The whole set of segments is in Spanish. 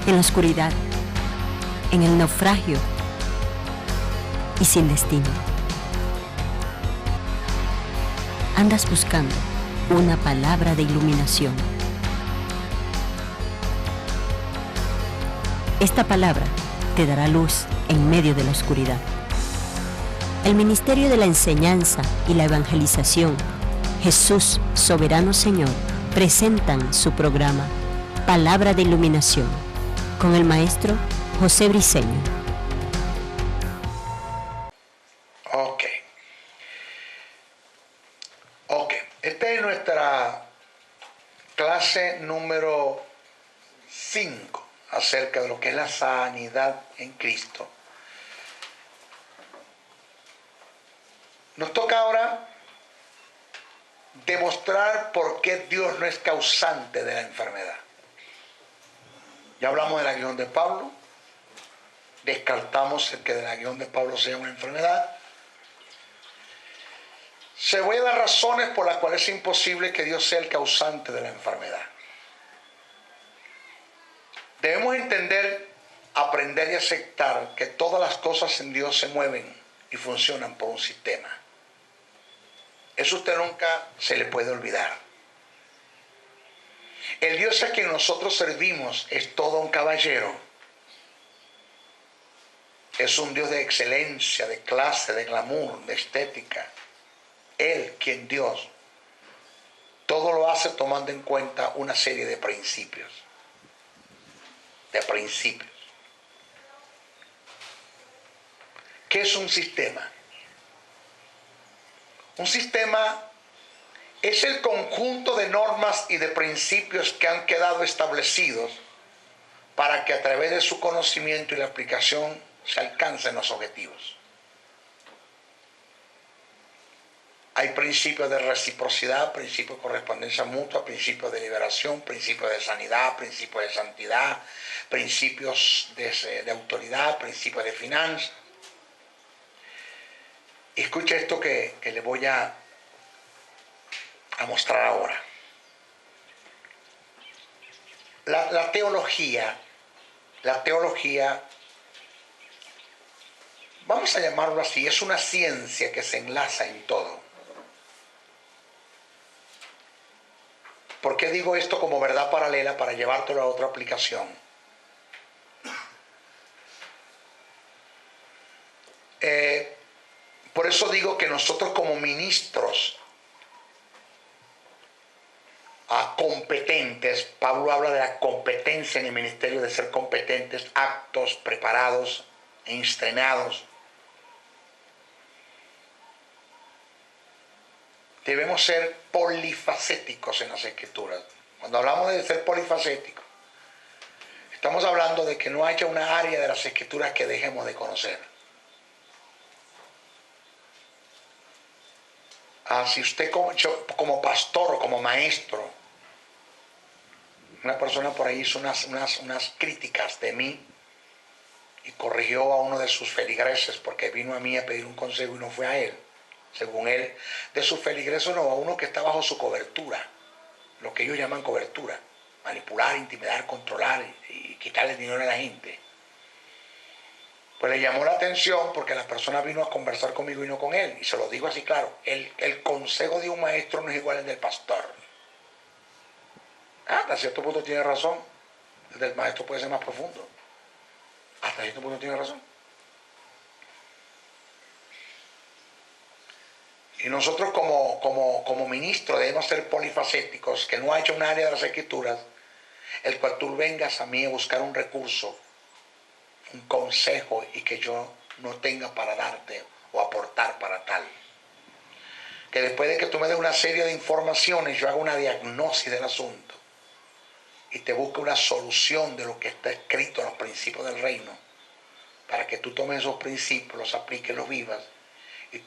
en la oscuridad, en el naufragio y sin destino. Andas buscando una palabra de iluminación. Esta palabra te dará luz en medio de la oscuridad. El Ministerio de la Enseñanza y la Evangelización, Jesús Soberano Señor, presentan su programa Palabra de Iluminación con el maestro José Briceño. Esta es nuestra clase número 5 acerca de lo que es la sanidad en Cristo. Nos toca ahora demostrar por qué Dios no es causante de la enfermedad. Ya hablamos del aguijón de Pablo, descartamos el que del aguijón de Pablo sea una enfermedad. Se voy a dar razones por las cuales es imposible que Dios sea el causante de la enfermedad. Debemos entender, aprender y aceptar que todas las cosas en Dios se mueven y funcionan por un sistema. Eso usted nunca se le puede olvidar. El Dios a quien nosotros servimos es todo un caballero. Es un Dios de excelencia, de clase, de glamour, de estética. Él, quien Dios, todo lo hace tomando en cuenta una serie de principios. ¿Qué es un sistema? Un sistema es el conjunto de normas y de principios que han quedado establecidos para que a través de su conocimiento y la aplicación se alcancen los objetivos. Hay principios de reciprocidad, principios de correspondencia mutua, principios de liberación, principios de sanidad, principios de santidad, principios de autoridad, principios de finanzas. Escucha esto que le voy a mostrar ahora. La teología, vamos a llamarlo así, es una ciencia que se enlaza en todo. ¿Por qué digo esto como verdad paralela para llevártelo a otra aplicación? Por eso digo que nosotros como ministros competentes, Pablo habla de la competencia en el ministerio, de ser competentes, aptos, preparados e estrenados. Debemos ser polifacéticos en las Escrituras. Cuando hablamos de ser polifacéticos, estamos hablando de que no haya una área de las Escrituras que dejemos de conocer. Si usted como pastor o como maestro, una persona por ahí hizo unas críticas de mí y corrigió a uno de sus feligreses porque vino a mí a pedir un consejo y no fue a él. Según él, de sus feligreses no, a uno que está bajo su cobertura, lo que ellos llaman cobertura, manipular, intimidar, controlar y quitarle dinero a la gente. Pues le llamó la atención porque la persona vino a conversar conmigo y no con él, y se lo digo así claro, el consejo de un maestro no es igual al del pastor. Hasta cierto punto tiene razón, el del maestro puede ser más profundo, hasta cierto punto tiene razón. Y nosotros como ministros debemos ser polifacéticos, que no haya un área de las Escrituras el cual tú vengas a mí a buscar un recurso, un consejo y que yo no tenga para darte o aportar para tal. Que después de que tú me des una serie de informaciones, yo haga una diagnosis del asunto y te busque una solución de lo que está escrito en los principios del reino, para que tú tomes esos principios, los apliques, los vivas, y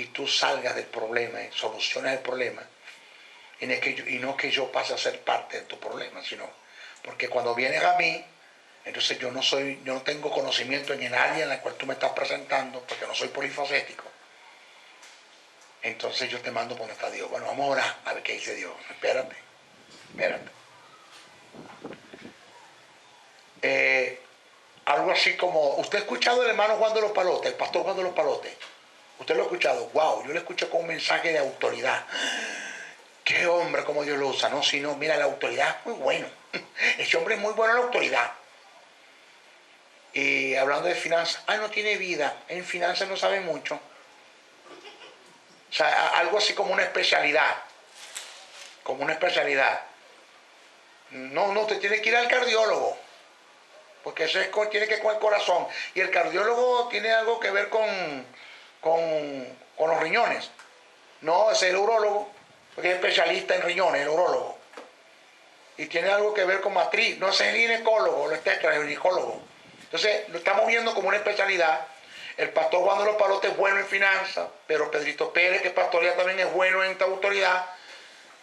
tú salgas del problema, y soluciones el problema, y no que yo pase a ser parte de tu problema, sino porque cuando vienes a mí, entonces yo no tengo conocimiento en el área en la cual tú me estás presentando, porque no soy polifacético. Entonces yo te mando por donde está Dios. Bueno, vamos a orar a ver qué dice Dios. Espérate. así como, ¿usted ha escuchado al hermano Juan de los Palotes, el pastor Juan de los Palotes? ¿Usted lo ha escuchado? Wow, yo lo escucho con un mensaje de autoridad. Qué hombre, como Dios lo usa, ¿no? Si no, mira, la autoridad es muy bueno. Ese hombre es muy bueno en la autoridad. Y hablando de finanzas, no tiene vida, en finanzas no sabe mucho. O sea, algo así como una especialidad. Como una especialidad. No, te tiene que ir al cardiólogo. Porque eso tiene que ver con el corazón. Y el cardiólogo tiene algo que ver con los riñones. No, es el urólogo. Porque es especialista en riñones, el urólogo. Y tiene algo que ver con matriz. No es el ginecólogo, el ginecólogo. Entonces, lo estamos viendo como una especialidad. El pastor Juan de los Palotes es bueno en finanzas, pero Pedrito Pérez, que pastorea, también es bueno en esta autoridad.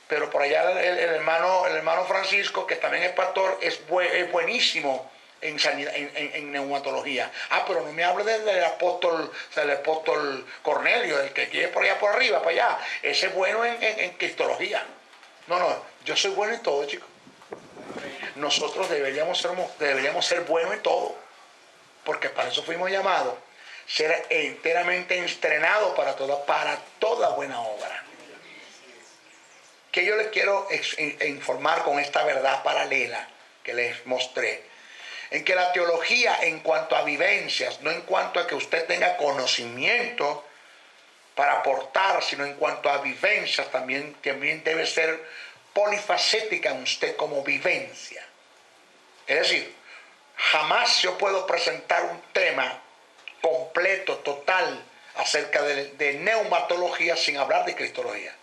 Pero por allá el hermano Francisco, que también es pastor, es buenísimo en sanidad, en neumatología. Pero no me hable del apóstol Cornelio, el que quiere por allá por arriba, para allá. Ese es bueno en cristología. No, yo soy bueno en todo, chicos. Nosotros deberíamos ser buenos en todo. Porque para eso fuimos llamados, ser enteramente estrenados para toda buena obra. Que yo les quiero informar con esta verdad paralela que les mostré, en que la teología en cuanto a vivencias, no en cuanto a que usted tenga conocimiento para aportar, sino en cuanto a vivencias, también debe ser polifacética en usted como vivencia. Es decir, jamás yo puedo presentar un tema completo, total, acerca de neumatología sin hablar de cristología.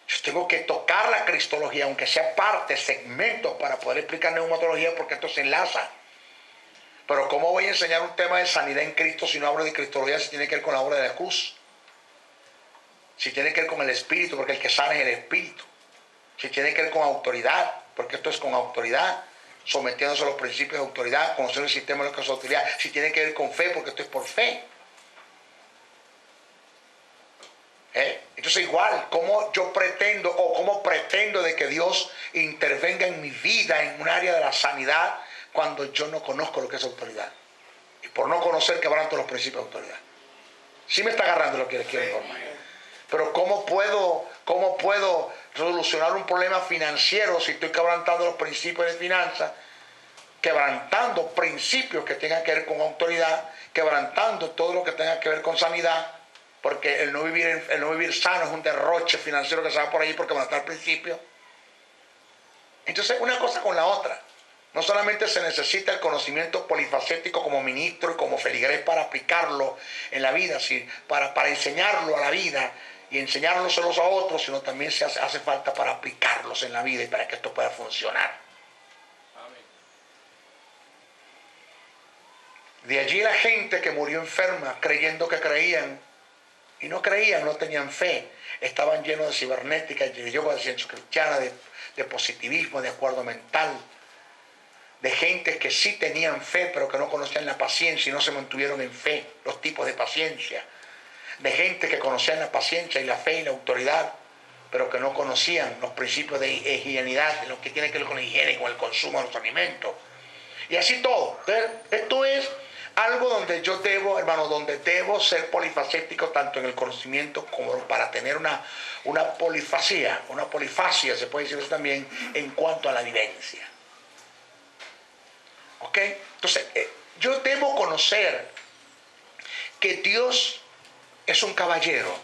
Yo tengo que tocar la cristología, aunque sea parte, segmentos, para poder explicar neumatología, porque esto se enlaza. Pero ¿cómo voy a enseñar un tema de sanidad en Cristo si no hablo de cristología, si tiene que ver con la obra de la cruz? Si tiene que ver con el Espíritu, porque el que sana es el Espíritu. Si tiene que ver con autoridad, porque esto es con autoridad, sometiéndose a los principios de autoridad, conocer el sistema de lo que es autoridad. Si tiene que ver con fe, porque esto es por fe. Entonces igual, ¿cómo pretendo de que Dios intervenga en mi vida en un área de la sanidad cuando yo no conozco lo que es autoridad? Y por no conocer quebranto los principios de autoridad. Sí me está agarrando lo que les quiero informar. Pero ¿cómo puedo solucionar un problema financiero si estoy quebrantando los principios de finanzas? Quebrantando principios que tengan que ver con autoridad, quebrantando todo lo que tenga que ver con sanidad, porque el no vivir sano es un derroche financiero que se va por ahí por quebrantar principios. Entonces, una cosa con la otra. No solamente se necesita el conocimiento polifacético como ministro y como feligrés para aplicarlo en la vida, sino para enseñarlo a la vida y enseñárselos a otros, sino también se hace falta para aplicarlos en la vida y para que esto pueda funcionar. De allí la gente que murió enferma creyendo que creían y no creían, no tenían fe, estaban llenos de cibernética, de yoga, de ciencia cristiana, de positivismo, de acuerdo mental, de gente que sí tenían fe pero que no conocían la paciencia y no se mantuvieron en fe, los tipos de paciencia, de gente que conocían la paciencia y la fe y la autoridad pero que no conocían los principios de higienidad, lo que tiene que ver con la higiene y con el consumo de los alimentos, y así todo. Entonces, esto es algo donde yo debo ser polifacético tanto en el conocimiento como para tener una polifacia, se puede decir eso también, en cuanto a la vivencia. ¿Ok? Entonces, yo debo conocer que Dios es un caballero.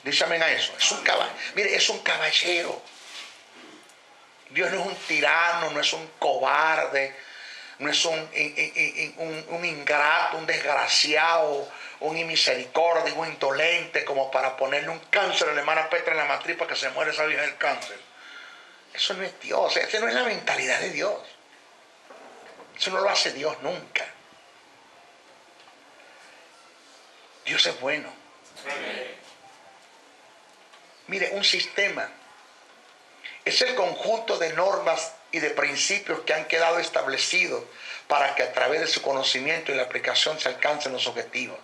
Dice amén a eso. Es un caballero. Mire, es un caballero. Dios no es un tirano, no es un cobarde, no es un ingrato, un desgraciado, un inmisericordia, un indolente, como para ponerle un cáncer a la hermana Petra en la matriz para que se muera esa vieja del cáncer. Eso no es Dios, esa no es la mentalidad de Dios. Eso no lo hace Dios nunca. Dios es bueno. Mire, un sistema es el conjunto de normas y de principios que han quedado establecidos para que a través de su conocimiento y la aplicación se alcancen los objetivos.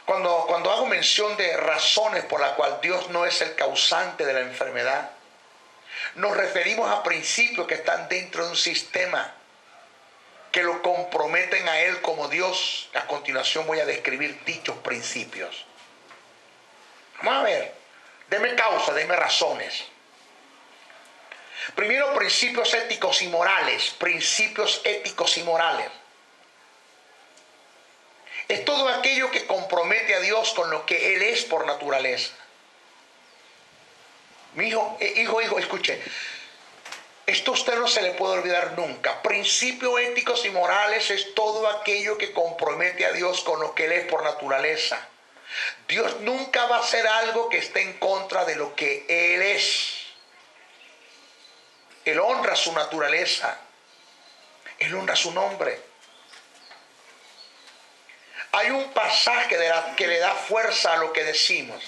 Cuando hago mención de razones por las cuales Dios no es el causante de la enfermedad, nos referimos a principios que están dentro de un sistema que lo comprometen a Él como Dios. A continuación voy a describir dichos principios. Vamos a ver, deme causa, deme razones. Primero, principios éticos y morales. Principios éticos y morales. Es todo aquello que compromete a Dios con lo que Él es por naturaleza. Mi hijo, escuche. Esto a usted no se le puede olvidar nunca. Principios éticos y morales es todo aquello que compromete a Dios con lo que Él es por naturaleza. Dios nunca va a hacer algo que esté en contra de lo que Él es. Él honra su naturaleza. Él honra su nombre. Hay un pasaje que le da fuerza a lo que decimos.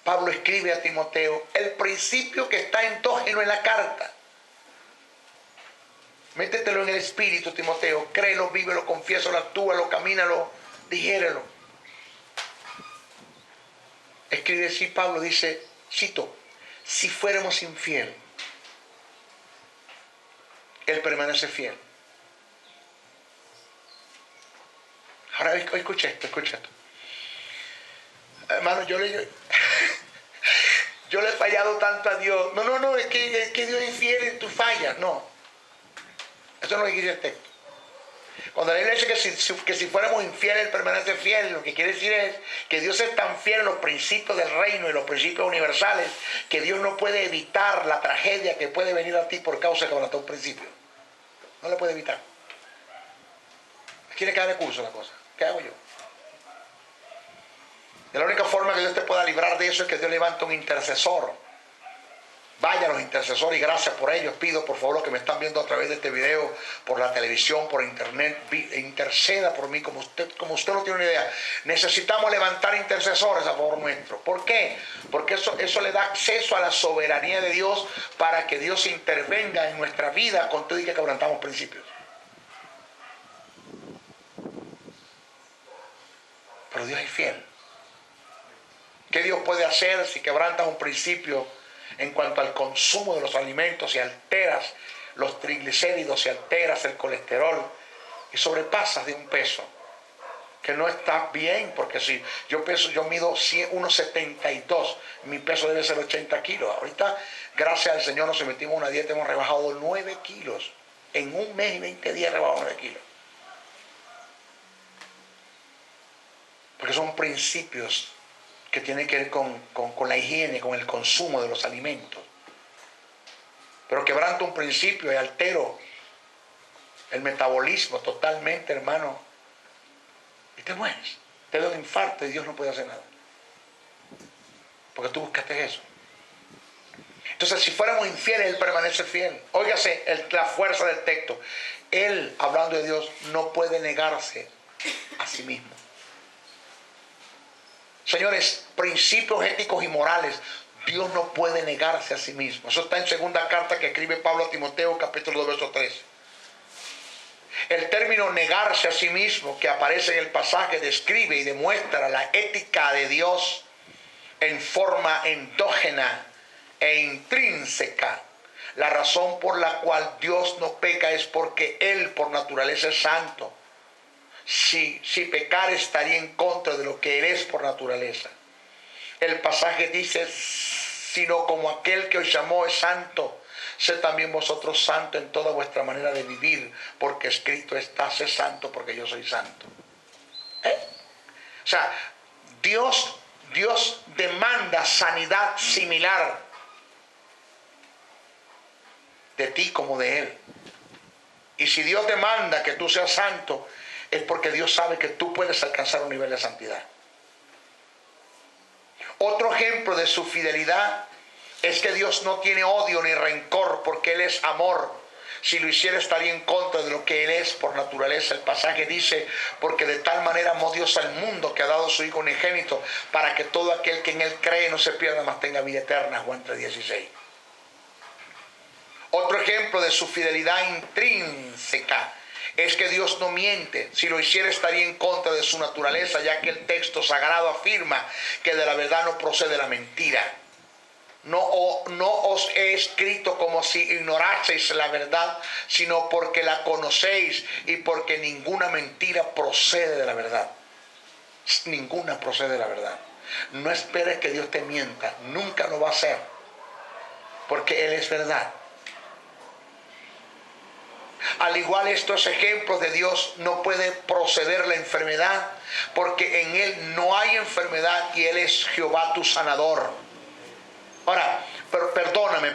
Pablo escribe a Timoteo, el principio que está endógeno en la carta. Métetelo en el espíritu, Timoteo. Créelo, vívelo, confiésalo, actúalo, camínalo, digérelo. Escribe así Pablo, dice, cito, si fuéramos infiel, Él permanece fiel. Ahora escucha esto. Hermano, yo le he fallado tanto a Dios. No, es que Dios es infiel y tú fallas. No. Eso no es lo que dice el texto. Cuando la Biblia dice que si fuéramos infieles, Él permanece fiel, lo que quiere decir es que Dios es tan fiel en los principios del reino y los principios universales que Dios no puede evitar la tragedia que puede venir a ti por causa de quebrantar un principio. No le puede evitar. Quiere caer de curso la cosa. ¿Qué hago yo? Y la única forma que Dios te pueda librar de eso es que Dios levante un intercesor. Vaya a los intercesores y gracias por ellos. Pido por favor los que me están viendo a través de este video, por la televisión, por internet, interceda por mí como usted no tiene una idea. Necesitamos levantar intercesores a favor nuestro. ¿Por qué? Porque eso le da acceso a la soberanía de Dios para que Dios intervenga en nuestra vida con todo y que quebrantamos principios. Pero Dios es fiel. ¿Qué Dios puede hacer si quebrantas un principio en cuanto al consumo de los alimentos y alteras los triglicéridos, si alteras el colesterol y sobrepasas de un peso que no está bien? Porque si yo mido 1,72, mi peso debe ser 80 kilos. Ahorita, gracias al Señor, nos sometimos a una dieta, hemos rebajado 9 kilos. En un mes y 20 días rebajado 9 kilos. Porque son principios que tienen que ver con la higiene, con el consumo de los alimentos. Pero quebranto un principio y altero el metabolismo totalmente, hermano, y te mueres. Te da un infarto y Dios no puede hacer nada. Porque tú buscaste eso. Entonces, si fuéramos infieles, Él permanece fiel. Óigase la fuerza del texto. Él, hablando de Dios, no puede negarse a sí mismo. Señores, principios éticos y morales. Dios no puede negarse a sí mismo. Eso está en segunda carta que escribe Pablo a Timoteo, capítulo 2, verso 13. El término negarse a sí mismo que aparece en el pasaje describe y demuestra la ética de Dios en forma endógena e intrínseca. La razón por la cual Dios no peca es porque Él por naturaleza es santo. Si pecar estaría en contra de lo que Él es por naturaleza. El pasaje dice, sino como aquel que os llamó es santo, sed también vosotros santos en toda vuestra manera de vivir, porque escrito está, sé santo porque yo soy santo. O sea, Dios demanda sanidad similar de ti como de Él. Y si Dios demanda que tú seas santo, es porque Dios sabe que tú puedes alcanzar un nivel de santidad. Otro ejemplo de su fidelidad es que Dios no tiene odio ni rencor porque Él es amor. Si lo hiciera estaría en contra de lo que Él es por naturaleza. El pasaje dice, porque de tal manera amó Dios al mundo que ha dado a su Hijo unigénito para que todo aquel que en Él cree no se pierda, mas tenga vida eterna. Juan 3:16. Otro ejemplo de su fidelidad intrínseca es que Dios no miente. Si lo hiciera estaría en contra de su naturaleza, ya que el texto sagrado afirma que de la verdad no procede la mentira. no os he escrito como si ignoraseis la verdad, sino porque la conocéis y porque ninguna mentira procede de la verdad. Ninguna procede de la verdad. No esperes que Dios te mienta, nunca lo va a hacer, porque Él es verdad. Al igual estos ejemplos de Dios no puede proceder la enfermedad, porque en Él no hay enfermedad y Él es Jehová tu sanador. Ahora, pero perdóname,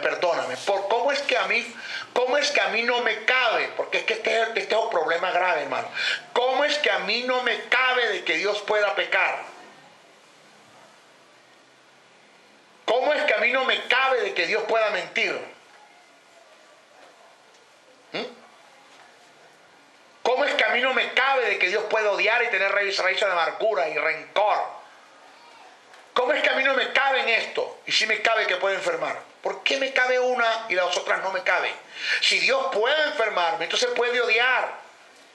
¿cómo es que a mí no me cabe? Porque es que este es un problema grave, hermano. ¿Cómo es que a mí no me cabe de que Dios pueda pecar? ¿Cómo es que a mí no me cabe de que Dios pueda mentir? ¿Cómo es que a mí no me cabe de que Dios pueda odiar y tener raíces de amargura y rencor? ¿Cómo es que a mí no me cabe en esto? Y si me cabe que puede enfermar. ¿Por qué me cabe una y las otras no me caben? Si Dios puede enfermarme, entonces puede odiar,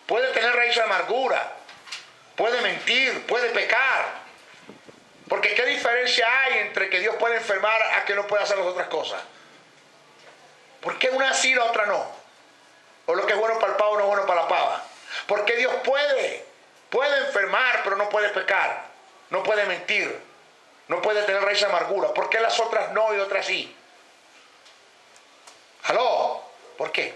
puede tener raíces de amargura, puede mentir, puede pecar. Porque ¿qué diferencia hay entre que Dios puede enfermar a que no puede hacer las otras cosas? ¿Por qué una sí y la otra no? O lo que es bueno para el pavo no es bueno para la pava. ¿Por qué Dios puede enfermar pero no puede pecar? No puede mentir. No puede tener raíz de amargura. ¿Por qué las otras no y otras sí? ¿Aló? ¿Por qué?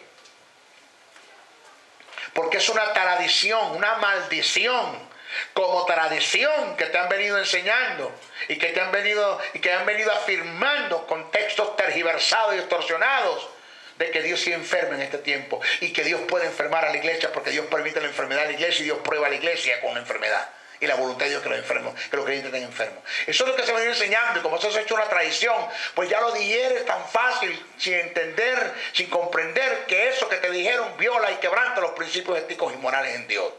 Porque es una tradición, una maldición, como tradición que te han venido enseñando y que han venido afirmando con textos tergiversados y distorsionados de que Dios sí enferma en este tiempo y que Dios puede enfermar a la iglesia porque Dios permite la enfermedad a la iglesia y Dios prueba a la iglesia con la enfermedad. Y la voluntad de Dios que los creyentes estén enfermos. Eso es lo que se va a ir enseñando. Y como eso se ha hecho una tradición, pues ya lo digieres tan fácil, sin entender, sin comprender que eso que te dijeron viola y quebranta los principios éticos y morales en Dios.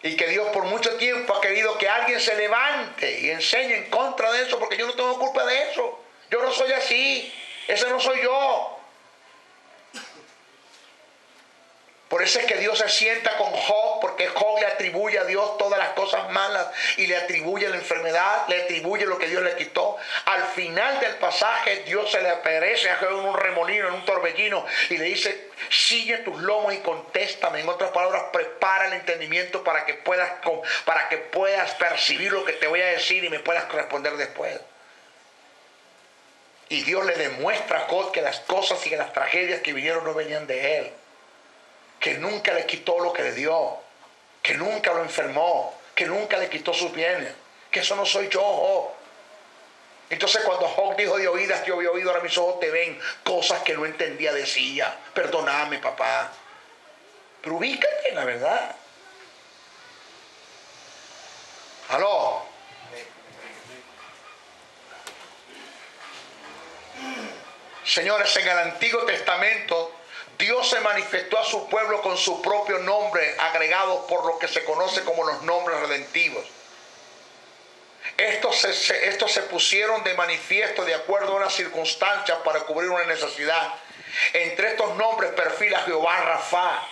Y que Dios por mucho tiempo ha querido que alguien se levante y enseñe en contra de eso, porque yo no tengo culpa de eso. Yo no soy así. Ese no soy yo. Por eso es que Dios se sienta con Job, porque Job le atribuye a Dios todas las cosas malas y le atribuye la enfermedad, le atribuye lo que Dios le quitó. Al final del pasaje, Dios se le aparece a Job en un remolino, en un torbellino, y le dice: ciñe tus lomos y contéstame. En otras palabras, prepara el entendimiento para que puedas percibir lo que te voy a decir y me puedas responder después. Y Dios le demuestra a Job que las cosas y que las tragedias que vinieron no venían de él. Que nunca le quitó lo que le dio, que nunca lo enfermó, que nunca le quitó sus bienes, que eso no soy yo, Job. Entonces cuando Job dijo: de oídas yo había oído, ahora mis ojos te ven, cosas que no entendía decía, perdóname, papá. Pero ubícate en la verdad. ¿Aló? Señores, en el Antiguo Testamento Dios se manifestó a su pueblo con su propio nombre, agregado por lo que se conoce como los nombres redentivos. Estos se pusieron de manifiesto de acuerdo a unas circunstancias para cubrir una necesidad. Entre estos nombres perfila Jehová Rafa.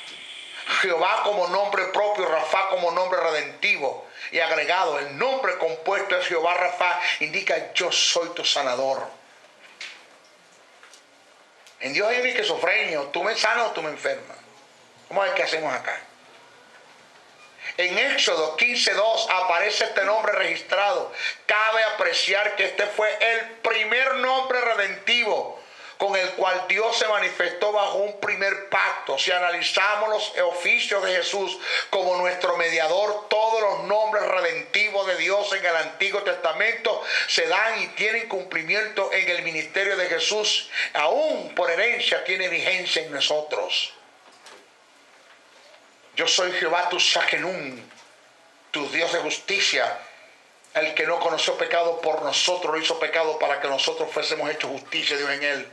Jehová como nombre propio, Rafa como nombre redentivo. Y agregado, el nombre compuesto es Jehová Rafa, indica: yo soy tu sanador. En Dios hay esquizofrenia, o tú me sanas o tú me enfermas. Vamos a ver qué hacemos acá. En Éxodo 15:2 aparece este nombre registrado. Cabe apreciar que este fue el primer nombre redentivo con el cual Dios se manifestó bajo un primer pacto. Si analizamos los oficios de Jesús como nuestro mediador, todos los nombres redentivos de Dios en el Antiguo Testamento se dan y tienen cumplimiento en el ministerio de Jesús. Aún por herencia tiene vigencia en nosotros. Yo soy Jehová tu Sakenum, tu Dios de justicia. El que no conoció pecado por nosotros lo hizo pecado para que nosotros fuésemos hechos justicia de Dios en él.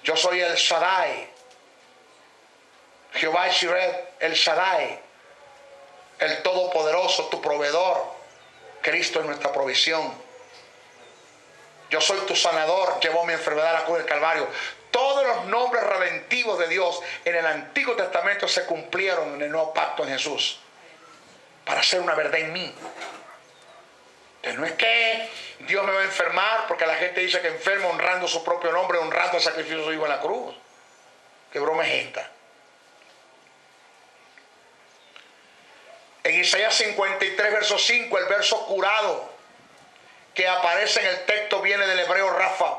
Yo soy el Shaddai, Jehová Shireh, el Shaddai, el Todopoderoso, tu proveedor. Cristo es nuestra provisión. Yo soy tu sanador, llevó mi enfermedad a la cruz del Calvario. Todos los nombres redentivos de Dios en el Antiguo Testamento se cumplieron en el nuevo pacto en Jesús, para hacer una verdad en mí. Entonces no es que Dios me va a enfermar porque la gente dice que enferma honrando su propio nombre, honrando el sacrificio de su hijo en la cruz. ¿Qué broma es esta? En Isaías 53, verso 5, el verso curado que aparece en el texto viene del hebreo Rafa.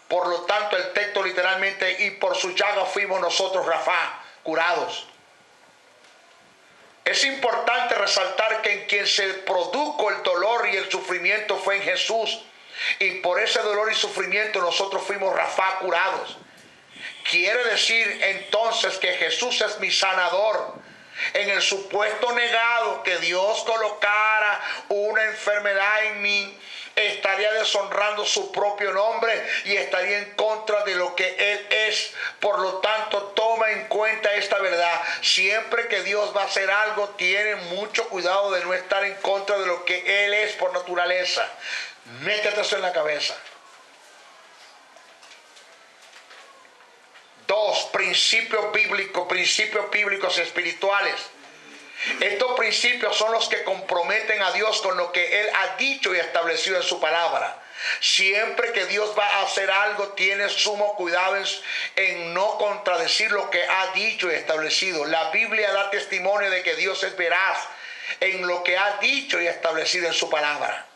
Por lo tanto, el texto literalmente, y por su llaga fuimos nosotros, Rafa, curados. Es importante resaltar que en quien se produjo el dolor y el sufrimiento fue en Jesús. Y por ese dolor y sufrimiento nosotros fuimos, Rafa, curados. Quiere decir entonces que Jesús es mi sanador. En el supuesto negado que Dios colocara una enfermedad en mí, estaría deshonrando su propio nombre y estaría en contra de lo que Él es. Por lo tanto, toma en cuenta esta verdad. Siempre que Dios va a hacer algo, tiene mucho cuidado de no estar en contra de lo que Él es por naturaleza. Métete eso en la cabeza. 2, principios bíblicos espirituales. Estos principios son los que comprometen a Dios con lo que Él ha dicho y establecido en su palabra. Siempre que Dios va a hacer algo, tiene sumo cuidado en no contradecir lo que ha dicho y establecido. La Biblia da testimonio de que Dios es veraz en lo que ha dicho y establecido en su palabra.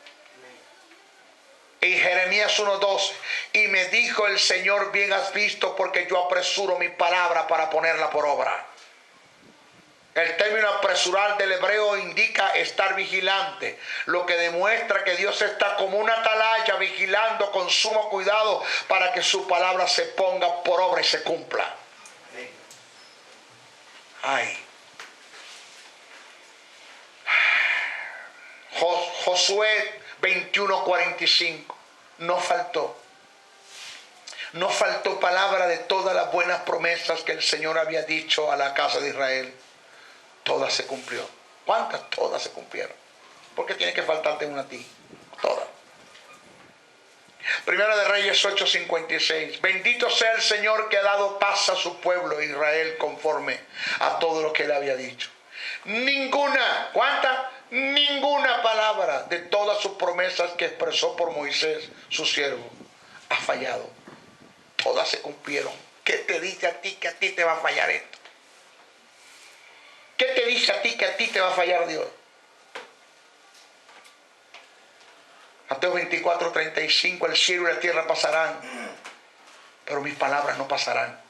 En Jeremías 1:12, y me dijo el Señor, bien has visto, porque yo apresuro mi palabra para ponerla por obra. El término apresurar del hebreo indica estar vigilante, lo que demuestra que Dios está como una atalaya vigilando con sumo cuidado para que su palabra se ponga por obra y se cumpla. Ay. Josué 21:45. No faltó palabra de todas las buenas promesas que el Señor había dicho a la casa de Israel. Todas se cumplió. ¿Cuántas? Todas se cumplieron. ¿Por qué tiene que faltarte una a ti? Todas. Primero de Reyes 8:56. Bendito sea el Señor que ha dado paz a su pueblo Israel conforme a todo lo que Él había dicho. Ninguna, ¿cuántas? Ninguna palabra de todas sus promesas que expresó por Moisés, su siervo, ha fallado. Todas se cumplieron. ¿Qué te dice a ti que a ti te va a fallar esto? ¿Qué te dice a ti que a ti te va a fallar Dios? Mateo 24:35, el cielo y la tierra pasarán, pero mis palabras no pasarán.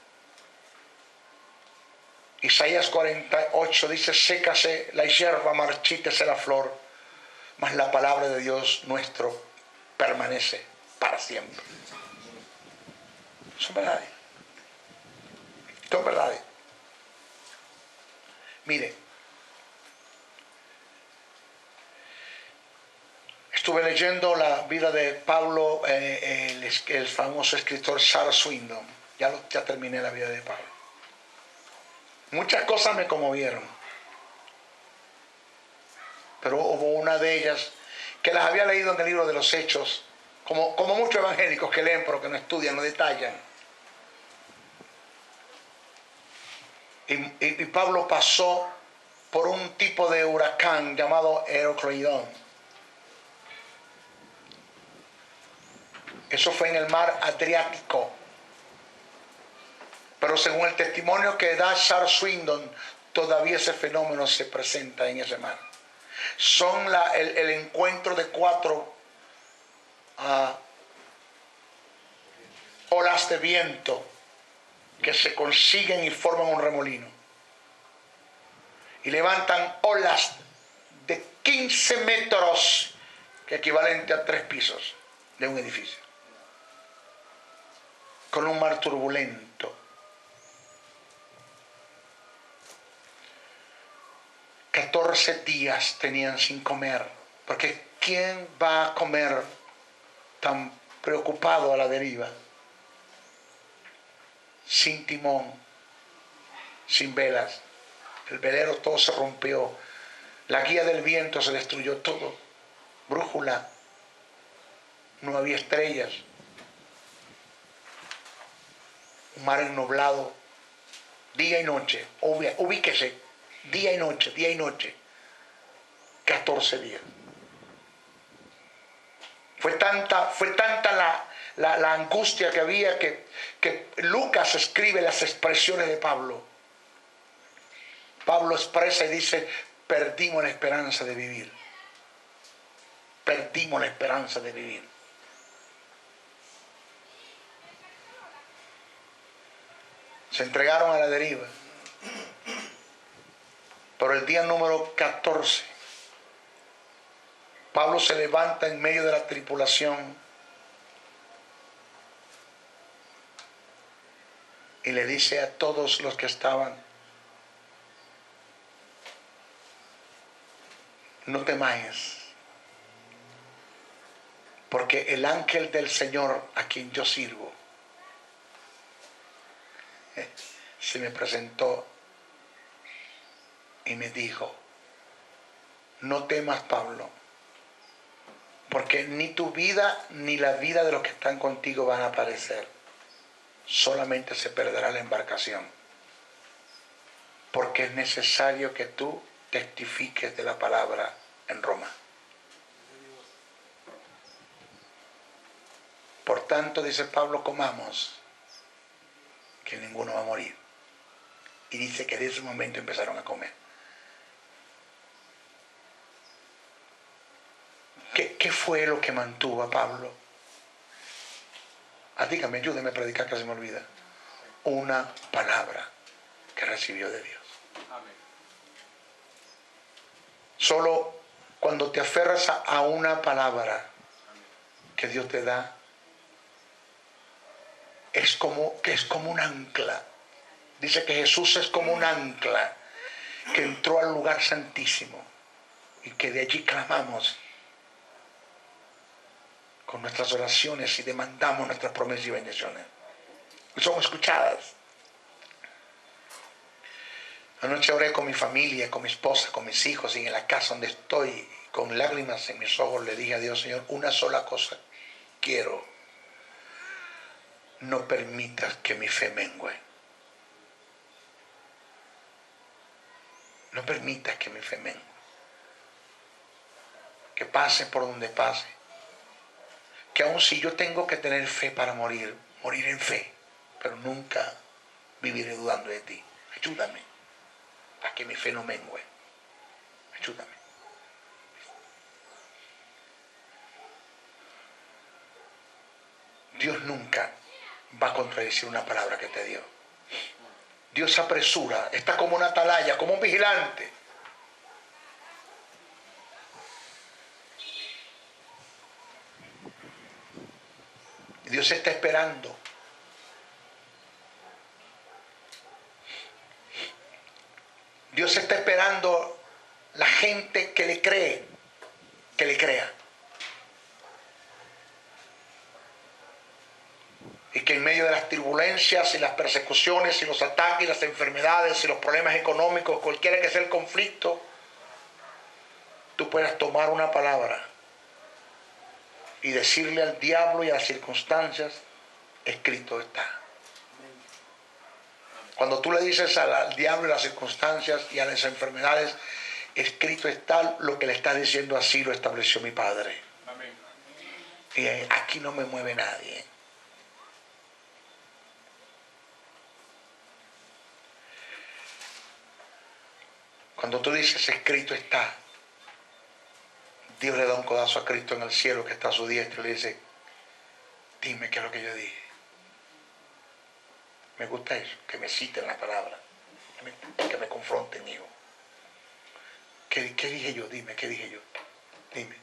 Isaías 48 dice, sécase la hierba, marchítese la flor, mas la palabra de Dios nuestro permanece para siempre. Son verdades. Son verdades. Mire, estuve leyendo la vida de Pablo, el famoso escritor Charles Swindoll. Ya terminé la vida de Pablo. Muchas cosas me conmovieron, pero hubo una de ellas que las había leído en el libro de los Hechos, como muchos evangélicos que leen pero que no estudian, no detallan. Y Pablo pasó por un tipo de huracán llamado Herocleidón. Eso fue en el mar Adriático. Pero según el testimonio que da Charles Swindoll, todavía ese fenómeno se presenta en ese mar. Son el encuentro de 4 olas de viento que se consiguen y forman un remolino. Y levantan olas de 15 metros, que equivalente a 3 pisos de un edificio. Con un mar turbulento. 14 días tenían sin comer, porque ¿quién va a comer tan preocupado a la deriva? Sin timón, sin velas. El velero todo se rompió, la guía del viento se destruyó todo, brújula, no había estrellas, un mar ennublado, día y noche, ubíquese. Día y noche, 14 días. Fue tanta la angustia que había que Lucas escribe las expresiones de Pablo. Pablo expresa y dice: perdimos la esperanza de vivir. Perdimos la esperanza de vivir. Se entregaron a la deriva. Por el día número 14, Pablo se levanta en medio de la tripulación y le dice a todos los que estaban: no temáis, porque el ángel del Señor a quien yo sirvo se me presentó y me dijo: no temas, Pablo, porque ni tu vida ni la vida de los que están contigo van a perecer. Solamente se perderá la embarcación, porque es necesario que tú testifiques de la palabra en Roma. Por tanto, dice Pablo, comamos, que ninguno va a morir. Y dice que desde ese momento empezaron a comer. ¿Qué fue lo que mantuvo a Pablo? Dígame, ayúdeme a predicar, que se me olvida. Una palabra que recibió de Dios. Amén. Solo cuando te aferras a una palabra que Dios te da, es como un ancla. Dice que Jesús es como un ancla que entró al lugar santísimo y que de allí clamamos con nuestras oraciones y demandamos nuestras promesas y bendiciones. Y son escuchadas. Anoche oré con mi familia, con mi esposa, con mis hijos, y en la casa donde estoy, con lágrimas en mis ojos, le dije a Dios: Señor, una sola cosa quiero: no permitas que mi fe mengue. No permitas que mi fe mengue. Que pase por donde pase. Que aun si yo tengo que tener fe para morir, morir en fe, pero nunca viviré dudando de ti. Ayúdame a que mi fe no mengue. Ayúdame. Dios nunca va a contradecir una palabra que te dio. Dios se apresura, está como una atalaya, como un vigilante. Dios está esperando. Dios está esperando la gente que le cree, que le crea. Y que en medio de las turbulencias y las persecuciones y los ataques y las enfermedades y los problemas económicos, cualquiera que sea el conflicto, tú puedas tomar una palabra y decirle al diablo y a las circunstancias: escrito está. Cuando tú le dices al diablo y a las circunstancias y a las enfermedades: escrito está, lo que le estás diciendo: así lo estableció mi Padre. Amén. Y aquí no me mueve nadie. Cuando tú dices: escrito está, Dios le da un codazo a Cristo en el cielo, que está a su diestra, y le dice: dime qué es lo que yo dije. Me gusta eso, que me citen la palabra, que me confronten, hijo. ¿Qué dije yo? Dime, ¿qué dije yo? Dime.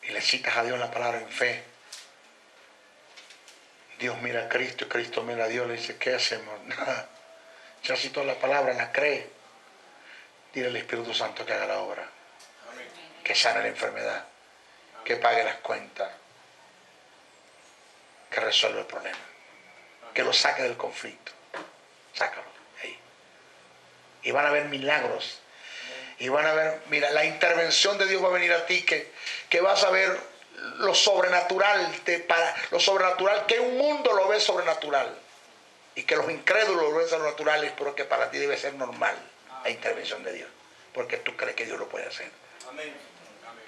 Y le citas a Dios la palabra en fe. Dios mira a Cristo y Cristo mira a Dios, le dice: ¿qué hacemos? Nada. Ya citó la palabra, la cree. Dile al Espíritu Santo que haga la obra. Amén. Que sane la enfermedad. Amén. Que pague las cuentas. Que resuelva el problema. Amén. Que lo saque del conflicto. Sácalo. Ahí. Y van a haber milagros. Amén. Y van a ver, mira, la intervención de Dios va a venir a ti, que vas a ver lo sobrenatural, lo sobrenatural, que un mundo lo ve sobrenatural. Y que los incrédulos lo ven sobrenaturales, pero que para ti debe ser normal la intervención de Dios, porque tú crees que Dios lo puede hacer. Amén. Amén.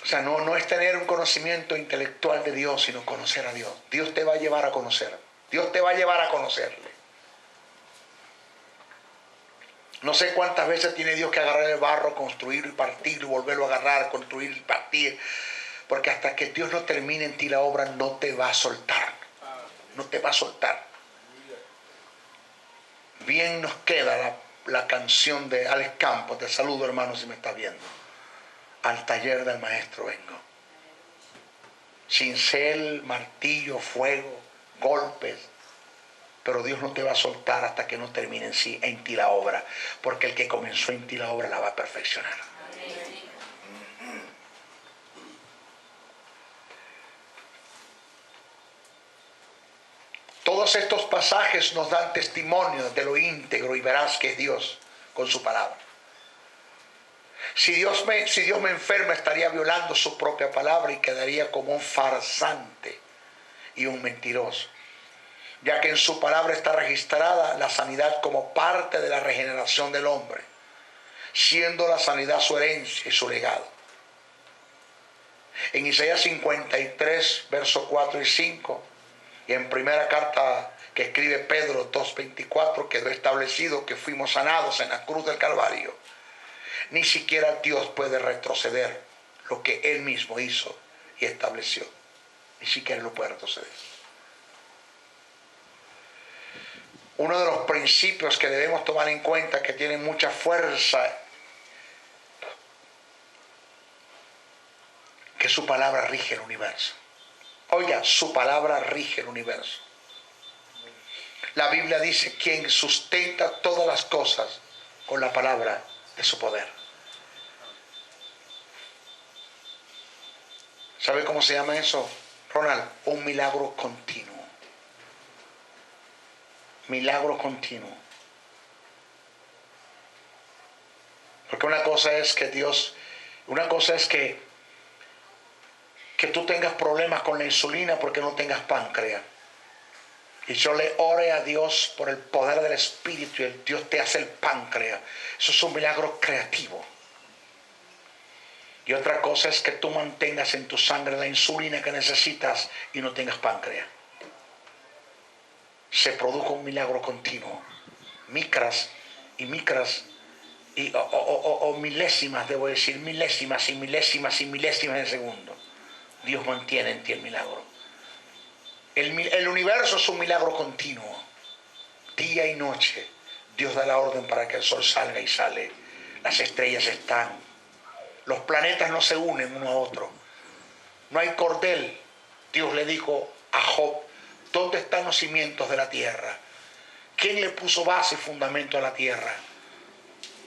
O sea, no es tener un conocimiento intelectual de Dios, sino conocer a Dios. Dios te va a llevar a conocer. Dios te va a llevar a conocerle. No sé cuántas veces tiene Dios que agarrar el barro, construir y partir y volverlo a agarrar, construir y partir. Porque hasta que Dios no termine en ti la obra, no te va a soltar. No te va a soltar. Bien nos queda la canción de Alex Campos. Te saludo, hermano, si me estás viendo. Al taller del maestro vengo. Cincel, martillo, fuego, golpes. Pero Dios no te va a soltar hasta que no termine en ti la obra. Porque el que comenzó en ti la obra la va a perfeccionar. Todos estos pasajes nos dan testimonio de lo íntegro y veraz que es Dios con su palabra. Si Dios me enferma, estaría violando su propia palabra y quedaría como un farsante y un mentiroso, ya que en su palabra está registrada la sanidad como parte de la regeneración del hombre, siendo la sanidad su herencia y su legado. En Isaías 53, versos 4 y 5, y en primera carta que escribe Pedro 2:24, quedó establecido que fuimos sanados en la cruz del Calvario. Ni siquiera Dios puede retroceder lo que Él mismo hizo y estableció. Ni siquiera lo puede retroceder. Uno de los principios que debemos tomar en cuenta, que tienen mucha fuerza, que su palabra rige el universo. Oiga, su palabra rige el universo. La Biblia dice: quien sustenta todas las cosas con la palabra de su poder. ¿Sabe cómo se llama eso, Ronald? Un milagro continuo. Milagro continuo. Porque una cosa es que tú tengas problemas con la insulina porque no tengas páncreas. Y yo le ore a Dios por el poder del Espíritu y Dios te hace el páncreas. Eso es un milagro creativo. Y otra cosa es que tú mantengas en tu sangre la insulina que necesitas y no tengas páncreas. Se produjo un milagro continuo. Micras y milésimas, debo decir, milésimas de segundo. Dios mantiene en ti el milagro. El universo es un milagro continuo. Día y noche, Dios da la orden para que el sol salga y sale. Las estrellas están. Los planetas no se unen uno a otro. No hay cordel. Dios le dijo a Job: ¿dónde están los cimientos de la tierra? ¿Quién le puso base y fundamento a la tierra?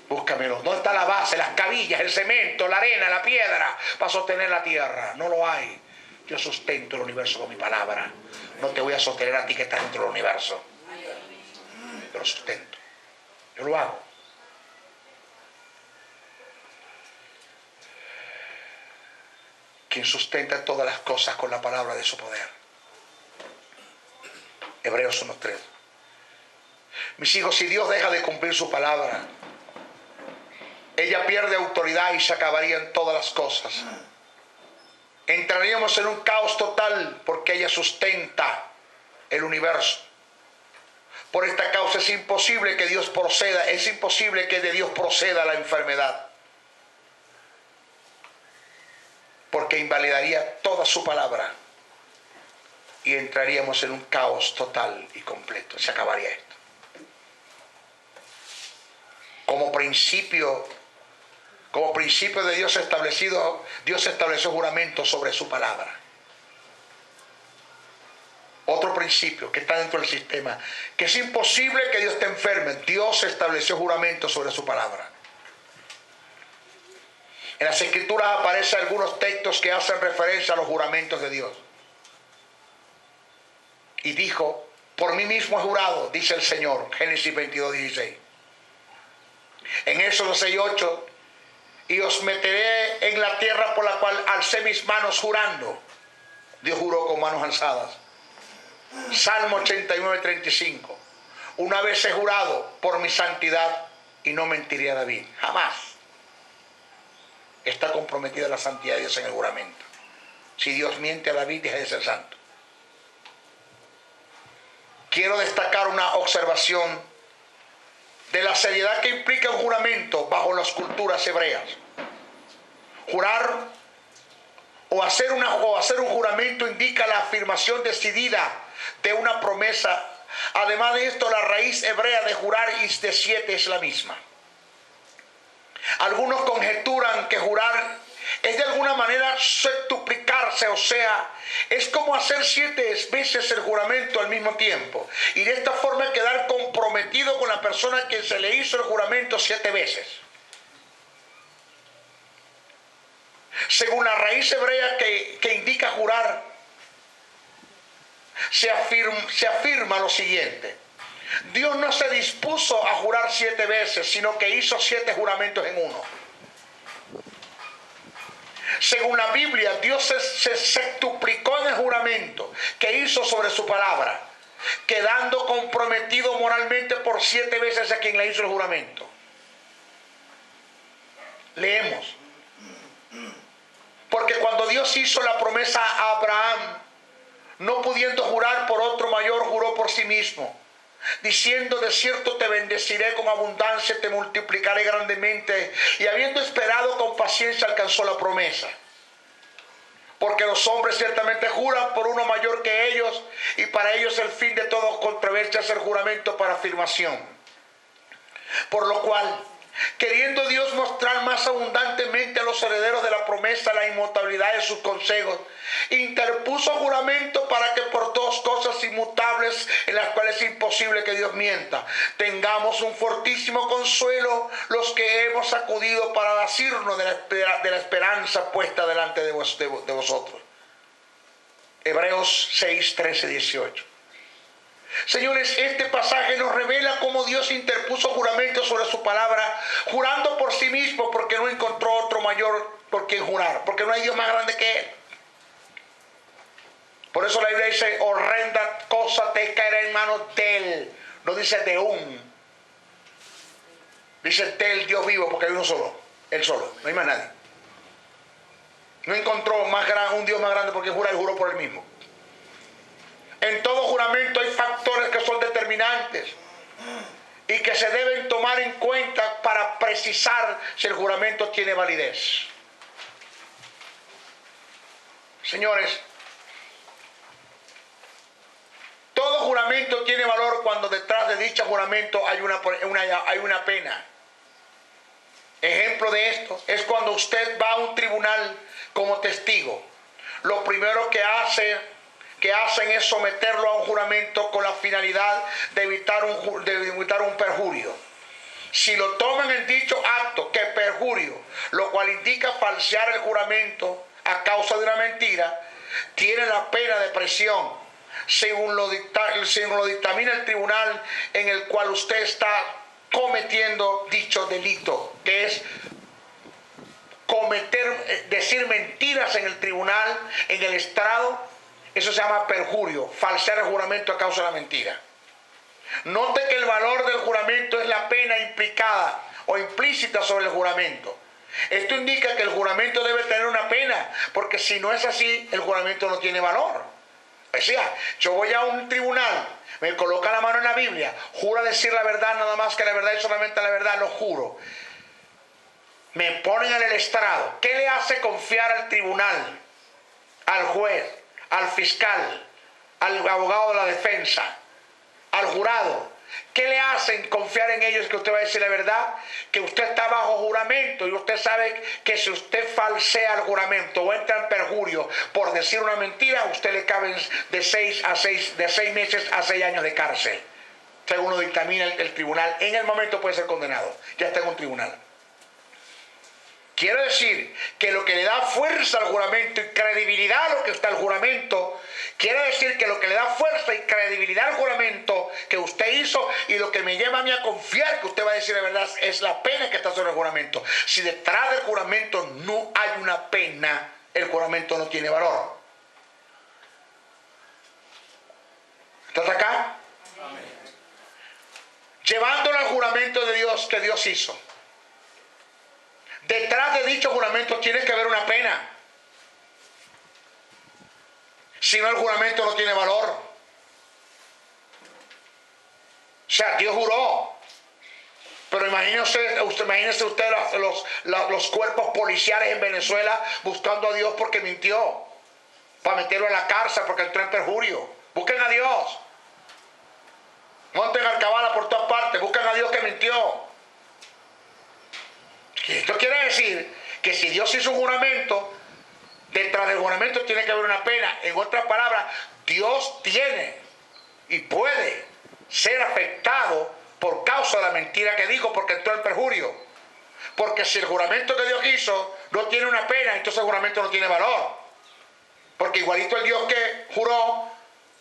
Búscamelo. ¿Dónde está la base, las cabillas, el cemento, la arena, la piedra para sostener la tierra? No lo hay. Yo sustento el universo con mi palabra. No te voy a sostener a ti que estás dentro del universo. Yo lo sustento. Yo lo hago. Quien sustenta todas las cosas con la palabra de su poder. Hebreos 1:3. Mis hijos, si Dios deja de cumplir su palabra, ella pierde autoridad y se acabarían todas las cosas. Entraríamos en un caos total porque ella sustenta el universo. Por esta causa es imposible que Dios proceda, es imposible que de Dios proceda la enfermedad, porque invalidaría toda su palabra y entraríamos en un caos total y completo. Se acabaría esto. Como principio de Dios establecido, Dios estableció juramento sobre su palabra. Otro principio que está dentro del sistema, que es imposible que Dios te enferme. Dios estableció juramento sobre su palabra. En las Escrituras aparecen algunos textos que hacen referencia a los juramentos de Dios. Y dijo: por mí mismo he jurado, dice el Señor. Génesis 22:16. En Éxodo 6:8, y os meteré en la tierra por la cual alcé mis manos jurando. Dios juró con manos alzadas. Salmo 89:35. Una vez he jurado por mi santidad y no mentiré a David. Jamás. está comprometida la santidad de Dios en el juramento. Si Dios miente a David, deja de ser santo. Quiero destacar una observación de la seriedad que implica un juramento bajo las culturas hebreas. Jurar o hacer un juramento indica la afirmación decidida de una promesa. Además de esto, la raíz hebrea de jurar y de 7 es la misma. Algunos conjeturan que jurar es de alguna manera septuplicarse, o sea, es como hacer 7 veces el juramento al mismo tiempo. Y de esta forma quedar comprometido con la persona que se le hizo el juramento 7 veces. Según la raíz hebrea que indica jurar, se afirma lo siguiente: Dios no se dispuso a jurar 7 veces, sino que hizo 7 juramentos en uno. Según la Biblia, Dios se septuplicó en el juramento que hizo sobre su palabra, quedando comprometido moralmente por 7 veces a quien le hizo el juramento. Leemos. Porque cuando Dios hizo la promesa a Abraham, no pudiendo jurar por otro mayor, juró por sí mismo, diciendo: de cierto te bendeciré con abundancia, te multiplicaré grandemente. Y habiendo esperado con paciencia, alcanzó la promesa. Porque los hombres ciertamente juran por uno mayor que ellos, y para ellos el fin de toda controversia es el juramento para afirmación. Por lo cual, queriendo Dios mostrar más abundantemente a los herederos de la promesa la inmutabilidad de sus consejos, interpuso juramento para que por 2 cosas inmutables, en las cuales es imposible que Dios mienta, tengamos un fortísimo consuelo los que hemos acudido para asirnos de la esperanza puesta delante de vosotros. Hebreos 6, 13, 18. Señores, este pasaje nos revela cómo Dios interpuso juramento sobre su palabra, jurando por sí mismo, porque no encontró otro mayor por quien jurar, porque no hay Dios más grande que Él. Por eso la Biblia dice: horrenda cosa te caerá en manos de Él. No dice de un. Dice del Dios vivo, porque hay uno solo, Él solo, no hay más nadie. No encontró un Dios más grande porque jura y juró por Él mismo. En todo juramento hay factores que son determinantes y que se deben tomar en cuenta para precisar si el juramento tiene validez. Señores, todo juramento tiene valor cuando detrás de dicho juramento hay una pena. Ejemplo de esto es cuando usted va a un tribunal como testigo. Lo primero que hacen es someterlo a un juramento con la finalidad de evitar un perjurio. Si lo toman en dicho acto que perjurio, lo cual indica falsear el juramento a causa de una mentira, tiene la pena de prisión, según lo dictamina el tribunal en el cual usted está cometiendo dicho delito, que es decir mentiras en el tribunal, en el estrado. Eso se llama perjurio, falsear el juramento a causa de la mentira. Note que el valor del juramento es la pena implicada o implícita sobre el juramento. Esto indica que el juramento debe tener una pena, porque si no es así, el juramento no tiene valor. O sea, yo voy a un tribunal, me coloca la mano en la Biblia, jura decir la verdad, nada más que la verdad y solamente la verdad, lo juro. Me ponen en el estrado. ¿Qué le hace confiar al tribunal, al juez, al fiscal, al abogado de la defensa, al jurado? ¿Qué le hacen confiar en ellos que usted va a decir la verdad? Que usted está bajo juramento y usted sabe que si usted falsea el juramento o entra en perjurio por decir una mentira, a usted le caben de 6 meses a 6 años de cárcel. Según lo dictamina el tribunal, en el momento puede ser condenado. Ya está en un tribunal. Quiero decir que lo que le da fuerza al juramento y credibilidad a lo que está el juramento, quiere decir que lo que le da fuerza y credibilidad al juramento que usted hizo y lo que me lleva a mí a confiar que usted va a decir la verdad es la pena que está sobre el juramento. Si detrás del juramento no hay una pena, el juramento no tiene valor. ¿Estás acá? Amén. Llevándolo al juramento de Dios que Dios hizo. Detrás de dicho juramento tiene que haber una pena. Si no, el juramento no tiene valor. O sea, Dios juró. Pero imagínese usted los cuerpos policiales en Venezuela buscando a Dios porque mintió. Para meterlo en la cárcel porque entró en perjurio. Busquen a Dios. Monten alcabala por todas partes. Busquen a Dios que mintió. Esto quiere decir que si Dios hizo un juramento, detrás del juramento tiene que haber una pena. En otras palabras, Dios tiene y puede ser afectado por causa de la mentira que dijo porque entró en perjurio. Porque si el juramento que Dios hizo no tiene una pena, entonces el juramento no tiene valor. Porque igualito el Dios que juró,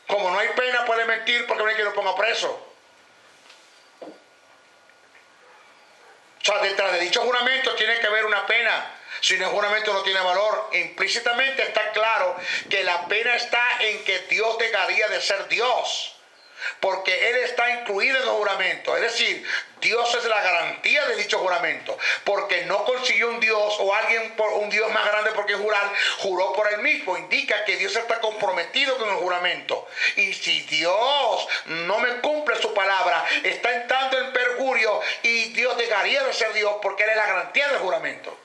como no hay pena, puede mentir porque no hay quien lo ponga preso. O sea, detrás de dicho juramento tiene que haber una pena. Si no, el juramento no tiene valor. Implícitamente está claro que la pena está en que Dios dejaría de ser Dios. Porque Él está incluido en el juramento. Es decir, Dios es la garantía de dicho juramento. Porque no consiguió un Dios o alguien por un Dios más grande por quien jurar, juró por Él mismo. Indica que Dios está comprometido con el juramento. Y si Dios no me cumple su palabra, está entrando en perjurio y Dios dejaría de ser Dios porque Él es la garantía del juramento.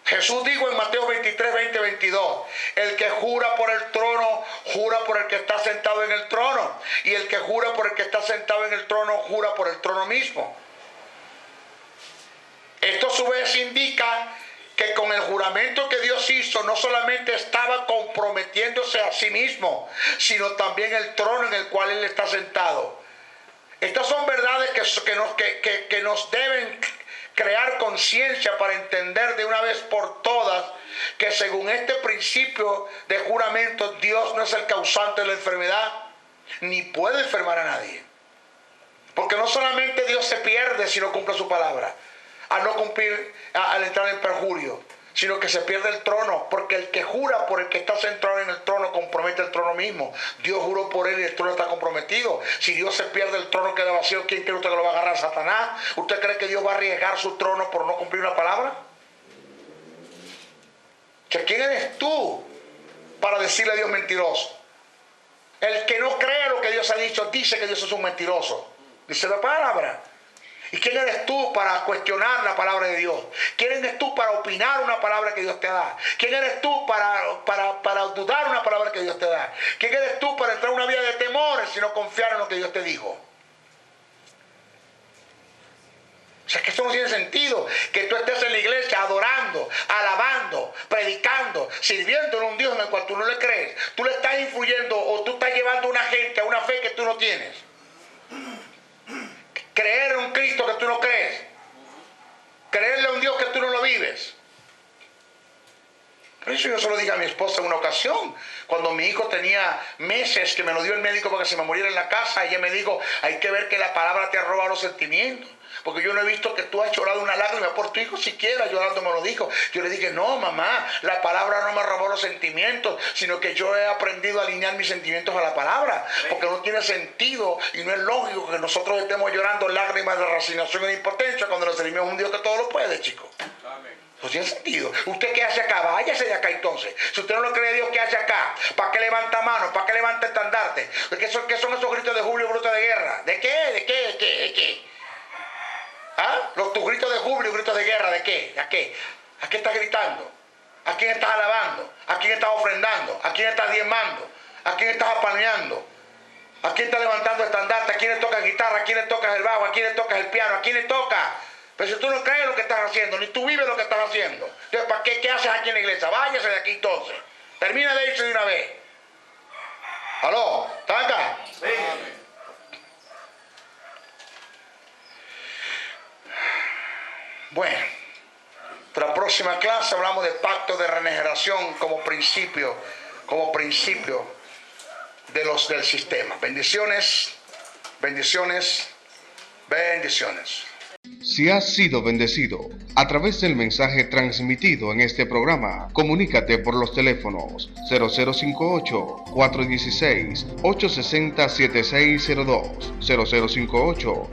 Jesús dijo en Mateo 23, 20, 22, el que jura por el trono, jura por el que está sentado en el trono. Y el que jura por el que está sentado en el trono, jura por el trono mismo. Esto a su vez indica que con el juramento que Dios hizo, no solamente estaba comprometiéndose a sí mismo, sino también el trono en el cual Él está sentado. Estas son verdades que nos deben crear conciencia para entender de una vez por todas que según este principio de juramento, Dios no es el causante de la enfermedad, ni puede enfermar a nadie. Porque no solamente Dios se pierde si no cumple su palabra, al no cumplir, al entrar en perjurio, sino que se pierde el trono, porque el que jura por el que está sentado en el trono compromete el trono mismo. Dios juró por él y el trono está comprometido. Si Dios se pierde, el trono queda vacío. ¿Quién cree usted que lo va a agarrar? ¿Satanás? ¿Usted cree que Dios va a arriesgar su trono por no cumplir una palabra? ¿Quién eres tú para decirle a Dios mentiroso? El que no cree lo que Dios ha dicho dice que Dios es un mentiroso. Dice la palabra. ¿Y quién eres tú para cuestionar la palabra de Dios? ¿Quién eres tú para opinar una palabra que Dios te da? ¿Quién eres tú para dudar una palabra que Dios te da? ¿Quién eres tú para entrar en una vida de temores sino confiar en lo que Dios te dijo? O sea, que esto no tiene sentido, que tú estés en la iglesia adorando, alabando, predicando, sirviendo a un Dios en el cual tú no le crees. Tú le estás influyendo o tú estás llevando a una gente a una fe que tú no tienes. Creer en un Cristo que tú no crees. Creerle a un Dios que tú no lo vives. Por eso yo se lo dije a mi esposa en una ocasión, cuando mi hijo tenía meses, que me lo dio el médico para que se me muriera en la casa. Ella me dijo, hay que ver que la palabra te ha robado los sentimientos. Porque yo no he visto que tú has llorado una lágrima por tu hijo, siquiera llorando me lo dijo. Yo le dije, no mamá, la palabra no me robó los sentimientos, sino que yo he aprendido a alinear mis sentimientos a la palabra. Porque no tiene sentido y no es lógico que nosotros estemos llorando lágrimas de resignación y de impotencia cuando nos servimos a un Dios que todo lo puede, chicos. No tiene sentido. ¿Usted qué hace acá? Váyase de acá entonces. Si usted no lo cree Dios, ¿qué hace acá? ¿Para qué levanta manos? ¿Para qué levanta estandarte? ¿Qué son esos gritos de júbilo y gritos de guerra? ¿De qué? ¿De qué? ¿De qué? ¿De qué? ¿Ah? Tus gritos de júbilo y gritos de guerra, ¿de qué? ¿A qué? ¿A qué estás gritando? ¿A quién estás alabando? ¿A quién estás ofrendando? ¿A quién estás diezmando? ¿A quién estás apaneando? ¿A quién estás levantando estandarte? ¿A quién le tocas guitarra? ¿A quién le tocas el bajo? ¿A quién le tocas el piano? ¿A quién le tocas? Pero si tú no crees lo que estás haciendo, ni tú vives lo que estás haciendo, entonces ¿para qué haces aquí en la iglesia? Váyase de aquí entonces. Termina de irse de una vez. ¿Aló? ¿Están acá? Sí. Bueno, la próxima clase hablamos de pacto de regeneración como principio del sistema. Bendiciones, bendiciones, bendiciones. Si has sido bendecido a través del mensaje transmitido en este programa, comunícate por los teléfonos 0058-416-860-7602,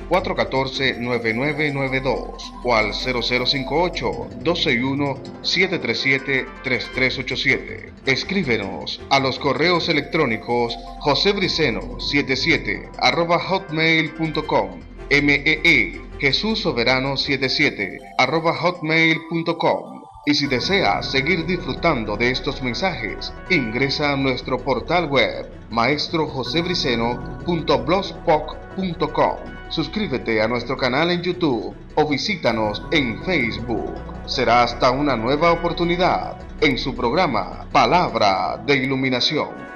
0058-414-9992 o al 0058-261-737-3387. Escríbenos a los correos electrónicos josebriceno77@hotmail.com, Jesús Soberano 77 @hotmail.com. Y si deseas seguir disfrutando de estos mensajes, ingresa a nuestro portal web maestrojosebriceno.blogspot.com. Suscríbete a nuestro canal en YouTube o visítanos en Facebook. Será hasta una nueva oportunidad en su programa Palabra de Iluminación.